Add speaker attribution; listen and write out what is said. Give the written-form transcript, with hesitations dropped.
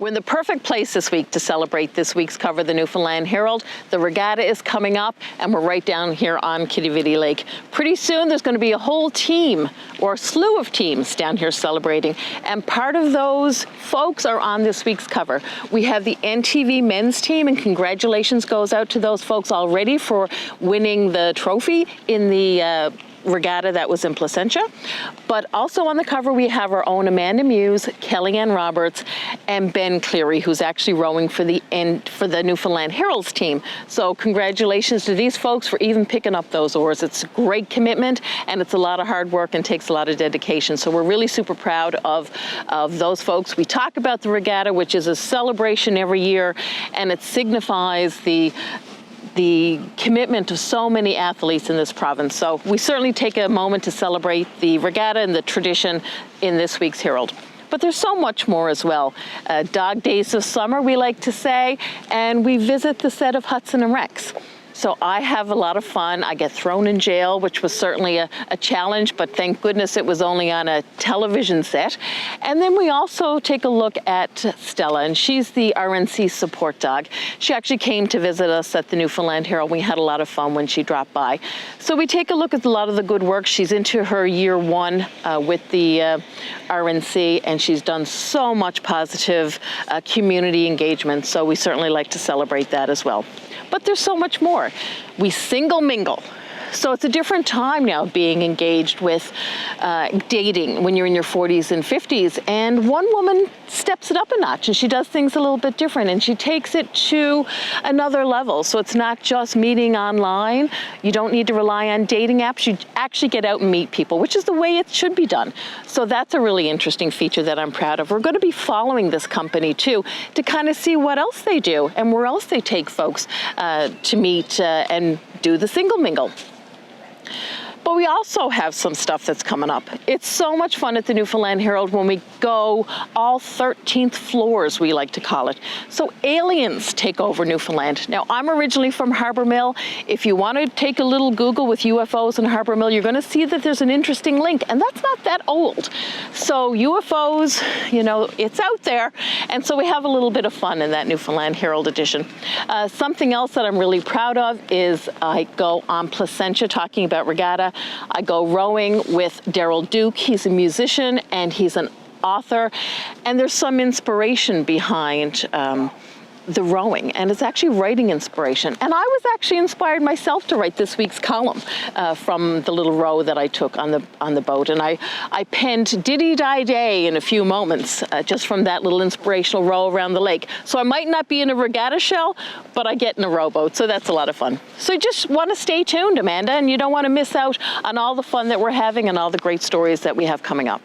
Speaker 1: We're in the perfect place this week to celebrate this week's cover of the Newfoundland Herald. The regatta is coming up, and we're right down here on Quidi-Vidi Lake. Pretty soon, there's going to be a whole team, or a slew of teams, down here celebrating. And part of those folks are on this week's cover. We have the NTV men's team, and congratulations goes out to those folks already for winning the trophy in the regatta that was in Placentia. But also on the cover, we have our own Amanda Muse, Kellyanne Roberts, and Ben Cleary, who's actually rowing for the Newfoundland Herald's team. So congratulations to these folks for even picking up those oars. It's a great commitment, and it's a lot of hard work and takes a lot of dedication. So we're really super proud of those folks. We talk about the regatta, which is a celebration every year, and it signifies the commitment of so many athletes in this province. So we certainly take a moment to celebrate the regatta and the tradition in this week's Herald. But there's so much more as well. Dog days of summer, we like to say, and we visit the set of Hudson Rex. So I have a lot of fun. I get thrown in jail, which was certainly a challenge, but thank goodness it was only on a television set. And then we also take a look at Stella, and she's the RNC support dog. She actually came to visit us at the Newfoundland Herald. We had a lot of fun when she dropped by. So we take a look at a lot of the good work. She's into her year one with the RNC, and she's done so much positive community engagement. So we certainly like to celebrate that as well. But there's so much more. We single mingle. So it's a different time now being engaged with dating when you're in your 40s and 50s. And one woman steps it up a notch, and she does things a little bit different, and she takes it to another level. So it's not just meeting online. You don't need to rely on dating apps. You actually get out and meet people, which is the way it should be done. So that's a really interesting feature that I'm proud of. We're going to be following this company too to kind of see what else they do and where else they take folks to meet and do the single mingle. But we also have some stuff that's coming up. It's so much fun at the Newfoundland Herald when we go all 13th floors, we like to call it. So aliens take over Newfoundland. Now, I'm originally from Harbour Mill. If you want to take a little Google with UFOs in Harbour Mill, you're going to see that there's an interesting link, and that's not that old. So UFOs, you know, it's out there. And so we have a little bit of fun in that Newfoundland Herald edition. Something else that I'm really proud of is I go on Placentia talking about regatta. I go rowing with Darrell Duke. He's a musician and he's an author, and there's some inspiration behind the rowing, and it's actually writing inspiration. And I was actually inspired myself to write this week's column from the little row that I took on the boat, and I penned "Diddy Die Day" in a few moments just from that little inspirational row around the lake. So I might not be in a regatta shell, but I get in a rowboat, so that's a lot of fun. So you just want to stay tuned, Amanda, and you don't want to miss out on all the fun that we're having and all the great stories that we have coming up.